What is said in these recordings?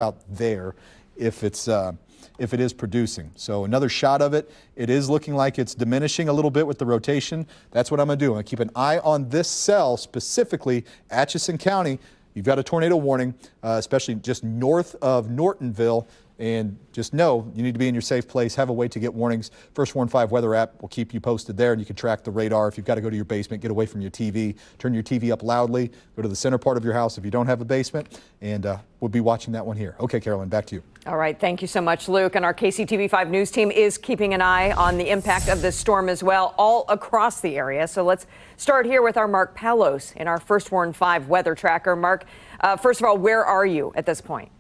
out there if it is producing. So another shot of it. It is looking like it's diminishing a little bit with the rotation. That's what I'm going to do. I'm going to keep an eye on this cell, specifically Atchison County. You've got a tornado warning, especially just north of Nortonville. And just know you need to be in your safe place. Have a way to get warnings. First Warn 5 weather app will keep you posted there, and you can track the radar. If you've got to go to your basement, get away from your TV. Turn your TV up loudly. Go to the center part of your house if you don't have a basement, and we'll be watching that one here. Okay, Carolyn, back to you. All right, thank you so much, Luke. And our KCTV5 News team is keeping an eye on the impact of this storm as well, all across the area. So let's start here with our Mark Palos in our First Warn 5 weather tracker. Mark, first of all, where are you at this point?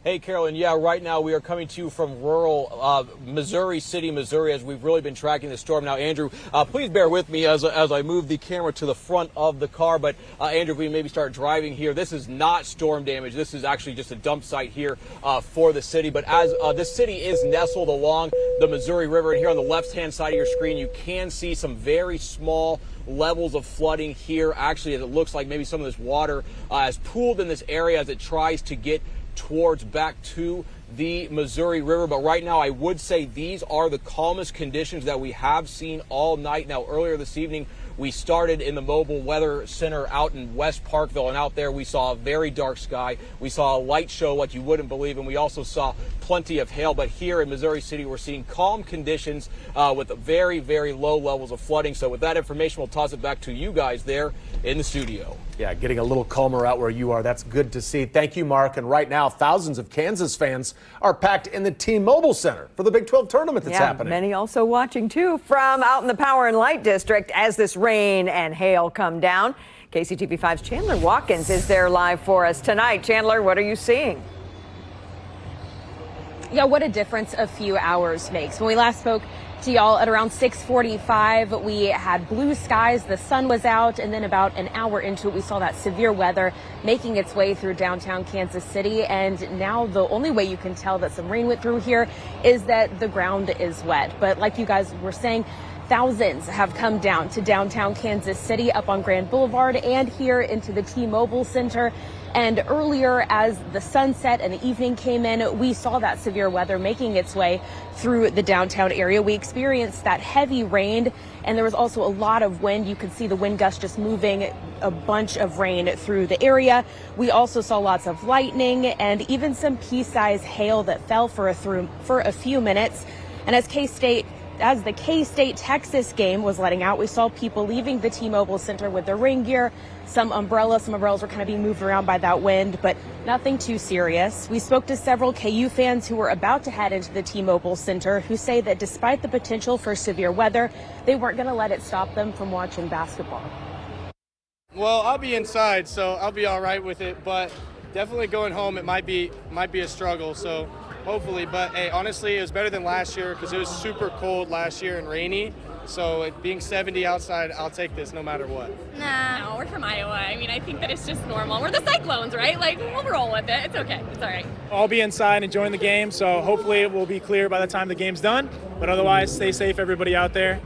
Hey, Carolyn. Yeah, right now we are coming to you from rural Missouri City, Missouri, as we've really been tracking the storm. Now, Andrew, please bear with me as I move the camera to the front of the car. But, Andrew, if we maybe start driving here, this is not storm damage. This is actually just a dump site here for the city. But as this city is nestled along the Missouri River, and here on the left-hand side of your screen, you can see some very small levels of flooding here. Actually, it looks like maybe some of this water has pooled in this area as it tries to get towards back to the Missouri River. But right now, I would say these are the calmest conditions that we have seen all night. Now, earlier this evening, we started in the Mobile Weather Center out in West Parkville, and out there we saw a very dark sky. We saw a light show like you wouldn't believe, and we also saw plenty of hail. But here in Missouri City, we're seeing calm conditions with very, very low levels of flooding. So with that information, we'll toss it back to you guys there in the studio. Yeah, getting a little calmer out where you are. That's good to see. Thank you, Mark. And right now, thousands of Kansas fans are packed in the T-Mobile Center for the Big 12 tournament that's happening. Many also watching, too, from out in the Power and Light District as this rain and hail come down. KCTV5's Chandler Watkins is there live for us tonight. Chandler, what are you seeing? Yeah, what a difference a few hours makes. When we last spoke to y'all at around 6:45, we had blue skies, the sun was out, and then about an hour into it, we saw that severe weather making its way through downtown Kansas City. And now the only way you can tell that some rain went through here is that the ground is wet. But like you guys were saying, thousands have come down to downtown Kansas City up on Grand Boulevard and here into the T-Mobile Center. And earlier, as the sunset and the evening came in, we saw that severe weather making its way through the downtown area. We experienced that heavy rain, and there was also a lot of wind. You could see the wind gusts just moving a bunch of rain through the area. We also saw lots of lightning and even some pea-sized hail that fell for a few minutes. And as the K-State Texas game was letting out, we saw people leaving the T-Mobile Center with their rain gear, some umbrellas were kind of being moved around by that wind, but nothing too serious. We spoke to several KU fans who were about to head into the T-Mobile Center who say that despite the potential for severe weather, they weren't going to let it stop them from watching basketball. Well, I'll be inside, so I'll be all right with it, but definitely going home, it might be a struggle, so hopefully. But hey, honestly, it was better than last year because it was super cold last year and rainy. So it being 70 outside, I'll take this no matter what. Nah. No, we're from Iowa. I mean, I think that it's just normal. We're the Cyclones, right? Like, we'll roll with it. It's okay. It's all right. I'll be inside enjoying the game, so hopefully it will be clear by the time the game's done. But otherwise, stay safe, everybody out there.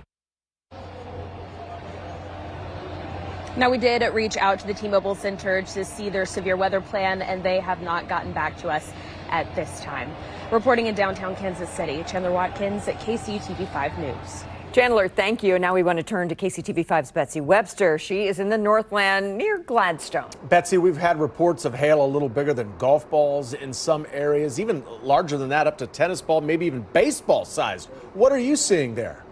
Now, we did reach out to the T-Mobile Center to see their severe weather plan, and they have not gotten back to us at this time. Reporting in downtown Kansas City, Chandler Watkins at KCTV5 News. Chandler, thank you. Now we want to turn to KCTV5's Betsy Webster. She is in the Northland near Gladstone. Betsy, we've had reports of hail a little bigger than golf balls in some areas, even larger than that, up to tennis ball, maybe even baseball sized. What are you seeing there?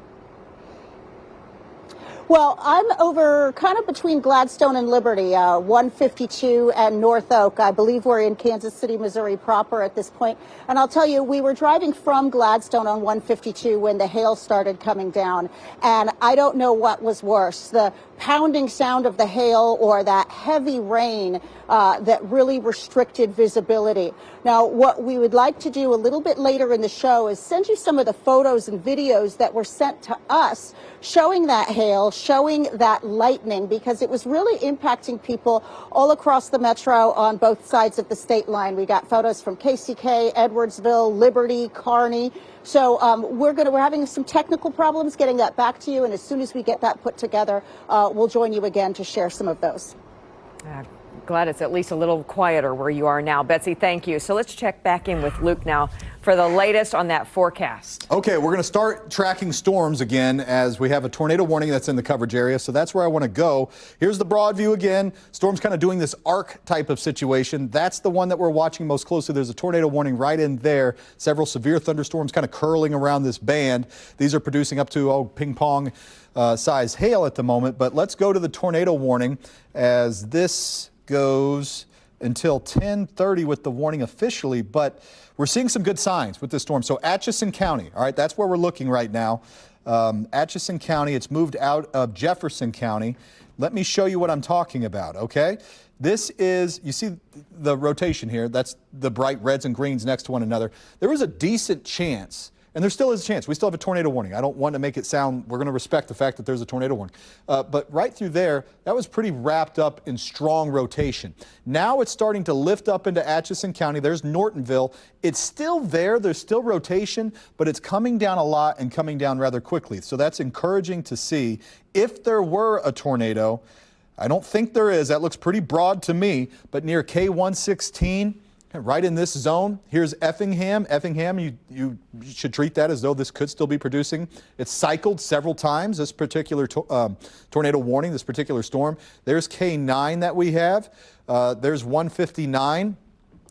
Well, I'm over kind of between Gladstone and Liberty, 152 and North Oak. I believe we're in Kansas City, Missouri proper at this point. And I'll tell you, we were driving from Gladstone on 152 when the hail started coming down. And I don't know what was worse, the pounding sound of the hail or that heavy rain that really restricted visibility. Now, what we would like to do a little bit later in the show is send you some of the photos and videos that were sent to us showing that hail, showing that lightning, because it was really impacting people all across the metro on both sides of the state line. We got photos from KCK, Edwardsville, Liberty, Kearney. So we're having some technical problems getting that back to you, and as soon as we get that put together, we'll join you again to share some of those. glad it's at least a little quieter where you are now. Betsy, thank you. So let's check back in with Luke now for the latest on that forecast. Okay, we're going to start tracking storms again as we have a tornado warning that's in the coverage area. So that's where I want to go. Here's the broad view again. Storm's kind of doing this arc type of situation. That's the one that we're watching most closely. There's a tornado warning right in there. Several severe thunderstorms kind of curling around this band. These are producing up to ping pong size hail at the moment. But let's go to the tornado warning as this goes until 10:30 with the warning officially, but we're seeing some good signs with this storm. So Atchison County, all right, that's where we're looking right now. Atchison County, it's moved out of Jefferson County. Let me show you what I'm talking about, okay? This is, you see the rotation here, that's the bright reds and greens next to one another. There is a decent chance, and there still is a chance. We still have a tornado warning. I don't want to make it sound, we're going to respect the fact that there's a tornado warning. But right through there, that was pretty wrapped up in strong rotation. Now it's starting to lift up into Atchison County. There's Nortonville. It's still there. There's still rotation, but it's coming down a lot and coming down rather quickly. So that's encouraging to see. If there were a tornado, I don't think there is. That looks pretty broad to me, but near K116, right in this zone, here's Effingham. Effingham, you should treat that as though this could still be producing. It's cycled several times, this particular tornado warning, this particular storm. There's K9 that we have. There's 159.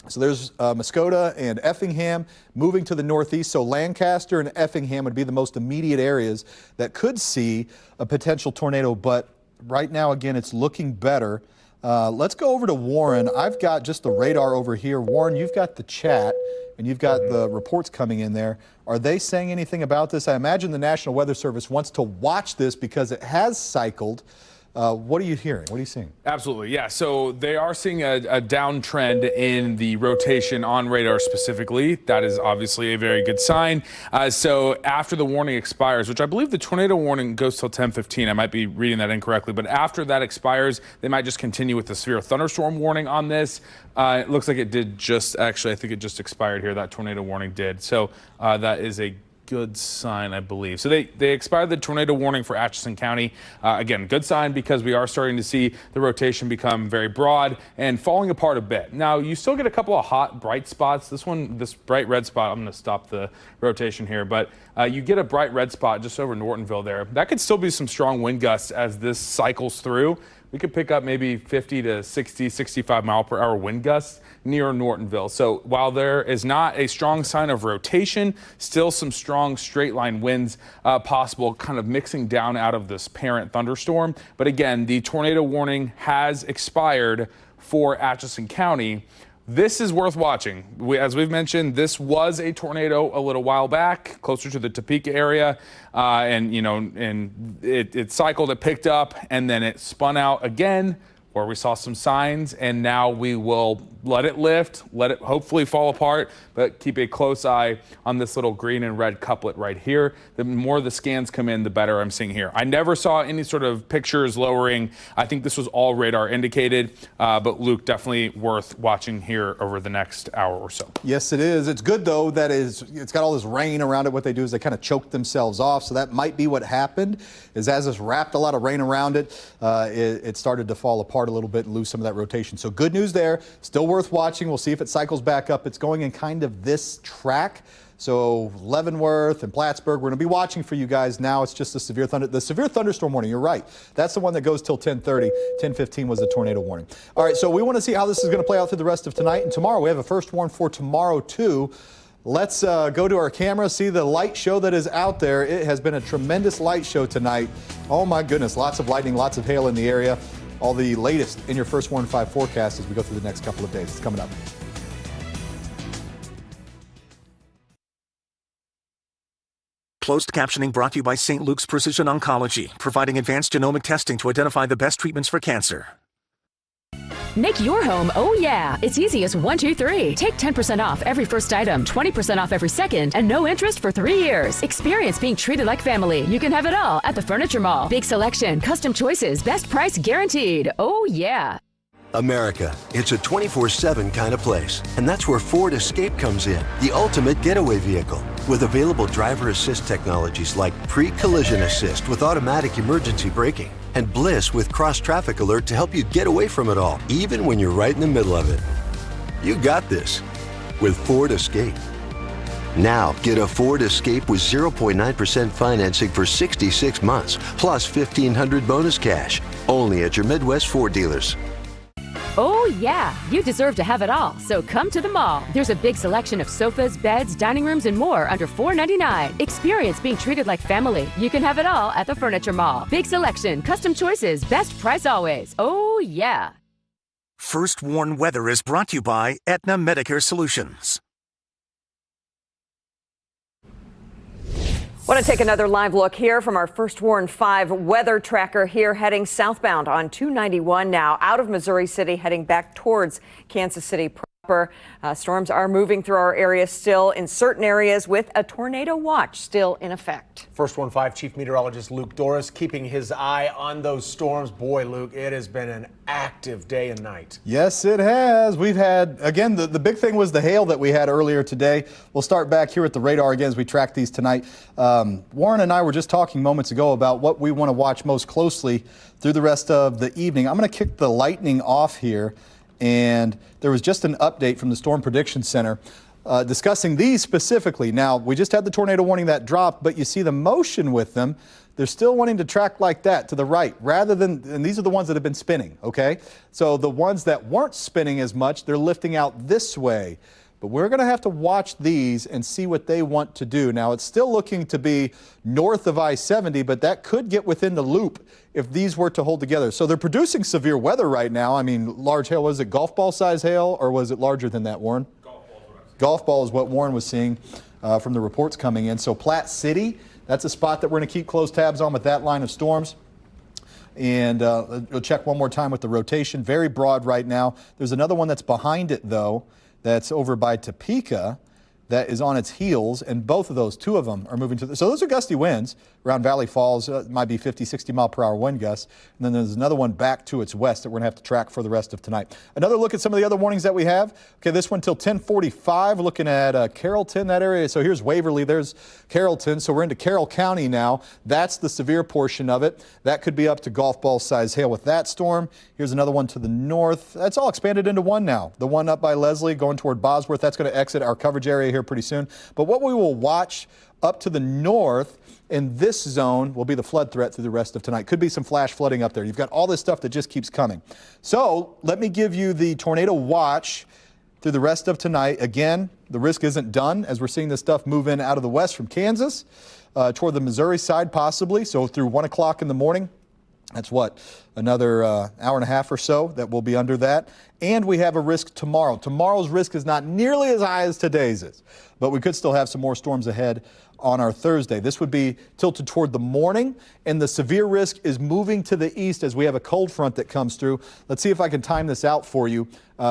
So there's Muskota and Effingham moving to the northeast. So Lancaster and Effingham would be the most immediate areas that could see a potential tornado. But right now, again, it's looking better. Let's go over to Warren. I've got just the radar over here. Warren, you've got the chat and you've got the reports coming in there. Are they saying anything about this? I imagine the National Weather Service wants to watch this because it has cycled. What are you hearing? What are you seeing? Absolutely, yeah. So they are seeing a downtrend in the rotation on radar specifically. That is obviously a very good sign. So after the warning expires, which I believe the tornado warning goes till 10:15. I might be reading that incorrectly, but after that expires, they might just continue with the severe thunderstorm warning on this. It looks like it did just, actually, I think it just expired here. That tornado warning did. So that is a good sign, I believe. So they expired the tornado warning for Atchison County. Again, good sign because we are starting to see the rotation become very broad and falling apart a bit. Now, you still get a couple of hot, bright spots. This bright red spot, I'm going to stop the rotation here, but you get a bright red spot just over Nortonville there. That could still be some strong wind gusts as this cycles through. We could pick up maybe 50 to 60, 65 mile per hour wind gusts near Nortonville. So while there is not a strong sign of rotation, still some strong straight line winds possible, kind of mixing down out of this parent thunderstorm. But again, the tornado warning has expired for Atchison County. This is worth watching. As we've mentioned, this was a tornado a little while back, closer to the Topeka area, and it cycled, it picked up, and then it spun out again, where we saw some signs, and now we will let it lift, let it hopefully fall apart, but keep a close eye on this little green and red couplet right here. The more the scans come in, the better I'm seeing here. I never saw any sort of pictures lowering. I think this was all radar indicated, but Luke, definitely worth watching here over the next hour or so. Yes, it is. It's good, though, that it's got all this rain around it. What they do is they kind of choke themselves off, so that might be what happened, is as this wrapped a lot of rain around it, it started to fall apart a little bit and lose some of that rotation. So good news there. Still worth watching. We'll see if it cycles back up. It's going in kind of this track. So Leavenworth and Plattsburgh, we're going to be watching for you guys now. It's just the severe thunderstorm warning. You're right. That's the one that goes till 10:30. 10:15 was the tornado warning. All right, so we want to see how this is going to play out through the rest of tonight and tomorrow. We have a first warn for tomorrow too. Let's go to our camera, see the light show that is out there. It has been a tremendous light show tonight. Oh my goodness, lots of lightning, lots of hail in the area. All the latest in your first Warn 5 forecast as we go through the next couple of days. It's coming up. Closed captioning brought to you by St. Luke's Precision Oncology, providing advanced genomic testing to identify the best treatments for cancer. Make your home, oh yeah, it's easy as 1, 2, 3. Take 10% off every first item, 20% off every second, and no interest for 3 years. Experience being treated like family. You can have it all at the Furniture Mall. Big selection, custom choices, best price guaranteed. Oh yeah. America, it's a 24/7 kind of place. And that's where Ford Escape comes in, the ultimate getaway vehicle. With available driver assist technologies like pre-collision assist with automatic emergency braking, and Bliss with cross-traffic alert to help you get away from it all, even when you're right in the middle of it. You got this with Ford Escape. Now, get a Ford Escape with 0.9% financing for 66 months, plus $1,500 bonus cash, only at your Midwest Ford dealers. Oh, yeah, you deserve to have it all, so come to the mall. There's a big selection of sofas, beds, dining rooms, and more under $4.99. Experience being treated like family. You can have it all at the Furniture Mall. Big selection, custom choices, best price always. Oh, yeah. First Warn Weather is brought to you by Aetna Medicare Solutions. Want to take another live look here from our First Warn 5 weather tracker here, heading southbound on 291 now, out of Missouri City, heading back towards Kansas City proper. Storms are moving through our area still in certain areas, with a tornado watch still in effect. First Warn 5 Chief Meteorologist Luke Doris keeping his eye on those storms. Boy, Luke, it has been an active day and night. Yes, it has. We've had, again, the big thing was the hail that we had earlier today. We'll start back here at the radar again as we track these tonight. Warren and I were just talking moments ago about what we want to watch most closely through the rest of the evening. I'm going to kick the lightning off here, and there was just an update from the Storm Prediction Center discussing these specifically. Now, we just had the tornado warning that dropped, but you see the motion with them. They're still wanting to track like that to the right, rather than, and these are the ones that have been spinning, okay? So the ones that weren't spinning as much, they're lifting out this way. But we're going to have to watch these and see what they want to do. Now, it's still looking to be north of I-70, but that could get within the loop if these were to hold together. So they're producing severe weather right now. I mean, large hail. Was it golf ball size hail, or was it larger than that, Warren? Golf ball is what Warren was seeing from the reports coming in. So Platte City, that's a spot that we're going to keep close tabs on with that line of storms. And we'll check one more time with the rotation. Very broad right now. There's another one that's behind it, though, that's over by Topeka, that is on its heels, and both of those, two of them, are moving to so those are gusty winds around Valley Falls. Might be 50, 60 mile per hour wind gusts. And then there's another one back to its west that we're going to have to track for the rest of tonight. Another look at some of the other warnings that we have. Okay, this one till 10:45, looking at Carrollton, that area. So here's Waverly, there's Carrollton. So we're into Carroll County now. That's the severe portion of it. That could be up to golf ball size hail with that storm. Here's another one to the north. That's all expanded into one now. The one up by Leslie going toward Bosworth, that's going to exit our coverage area here pretty soon. But what we will watch up to the north in this zone will be the flood threat through the rest of tonight. Could be some flash flooding up there. You've got all this stuff that just keeps coming. So let me give you the tornado watch through the rest of tonight. Again, the risk isn't done as we're seeing this stuff move in out of the west from Kansas toward the Missouri side possibly. So through 1 o'clock in the morning. That's what, another hour and a half or so that will be under that. And we have a risk tomorrow. Tomorrow's risk is not nearly as high as today's is, but we could still have some more storms ahead on our Thursday. This would be tilted toward the morning, and the severe risk is moving to the east as we have a cold front that comes through. Let's see if I can time this out for you.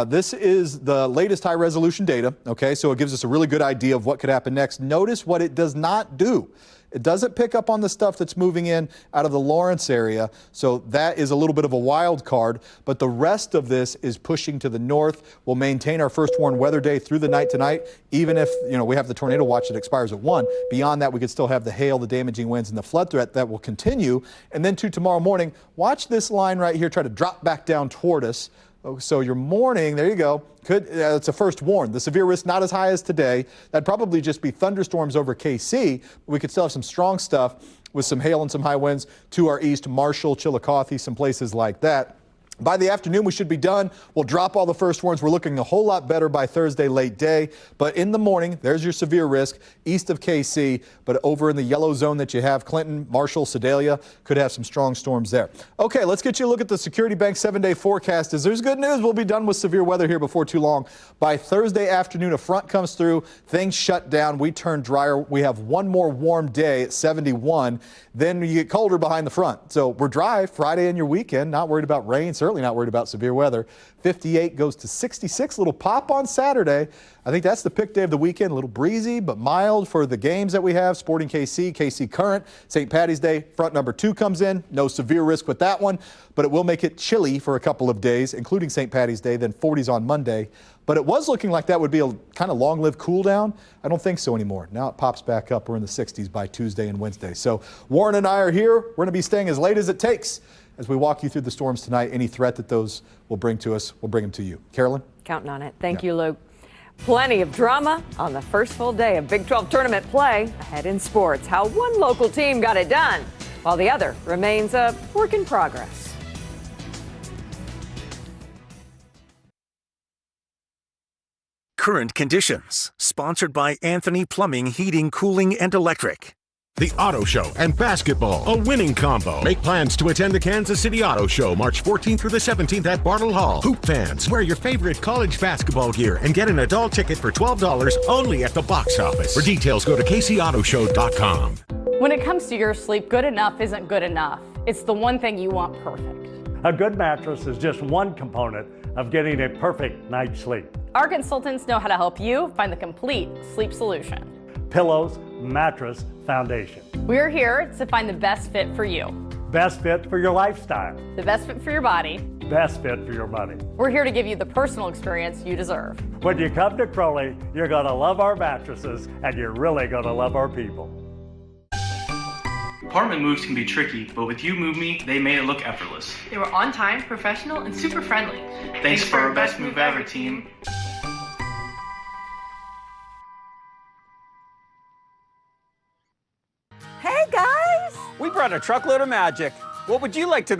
This is the latest high resolution data, okay? So it gives us a really good idea of what could happen next. Notice what it does not do. It doesn't pick up on the stuff that's moving in out of the Lawrence area, so that is a little bit of a wild card, but the rest of this is pushing to the north. We'll maintain our first warn weather day through the night tonight, even if, we have the tornado watch that expires at 1. Beyond that, we could still have the hail, the damaging winds, and the flood threat that will continue. And then to tomorrow morning, watch this line right here try to drop back down toward us. So your morning, there you go, it's a first warn. The severe risk not as high as today. That'd probably just be thunderstorms over KC. We could still have some strong stuff with some hail and some high winds to our east, Marshall, Chillicothe, some places like that. By the afternoon, we should be done. We'll drop all the first warns. We're looking a whole lot better by Thursday late day. But in the morning, there's your severe risk east of KC. But over in the yellow zone that you have, Clinton, Marshall, Sedalia, could have some strong storms there. Okay, let's get you a look at the Security Bank 7-day forecast. As there's good news, we'll be done with severe weather here before too long. By Thursday afternoon, a front comes through. Things shut down. We turn drier. We have one more warm day at 71. Then you get colder behind the front. So we're dry Friday and your weekend. Not worried about rain. Certainly not worried about severe weather. 58 goes to 66. Little pop on Saturday. I think that's the pick day of the weekend. A little breezy, but mild for the games that we have. Sporting KC, KC Current. St. Patty's Day, front number 2 comes in. No severe risk with that one, but it will make it chilly for a couple of days, including St. Patty's Day, then 40s on Monday. But it was looking like that would be a kind of long-lived cool down. I don't think so anymore. Now it pops back up. We're in the 60s by Tuesday and Wednesday. So Warren and I are here. We're going to be staying as late as it takes as we walk you through the storms tonight, any threat that those will bring to us, we'll bring them to you. Carolyn? Counting on it. Thank you, Luke. Plenty of drama on the first full day of Big 12 tournament play ahead in sports. How one local team got it done, while the other remains a work in progress. Current conditions, sponsored by Anthony Plumbing, Heating, Cooling, and Electric. The Auto Show and basketball, a winning combo. Make plans to attend the Kansas City Auto Show March 14th through the 17th at Bartle Hall. Hoop fans, wear your favorite college basketball gear and get an adult ticket for $12 only at the box office. For details, go to kcautoshow.com. When it comes to your sleep, good enough isn't good enough. It's the one thing you want perfect. A good mattress is just one component of getting a perfect night's sleep. Our consultants know how to help you find the complete sleep solution. Pillows, mattress, foundation. We're here to find the best fit for you. Best fit for your lifestyle. The best fit for your body. Best fit for your money. We're here to give you the personal experience you deserve. When you come to Crowley, you're going to love our mattresses and you're really going to love our people. Apartment moves can be tricky, but with You Move Me, they made it look effortless. They were on time, professional, and super friendly. Thanks for our best move ever, team. Hey guys! We brought a truckload of magic. What would you like to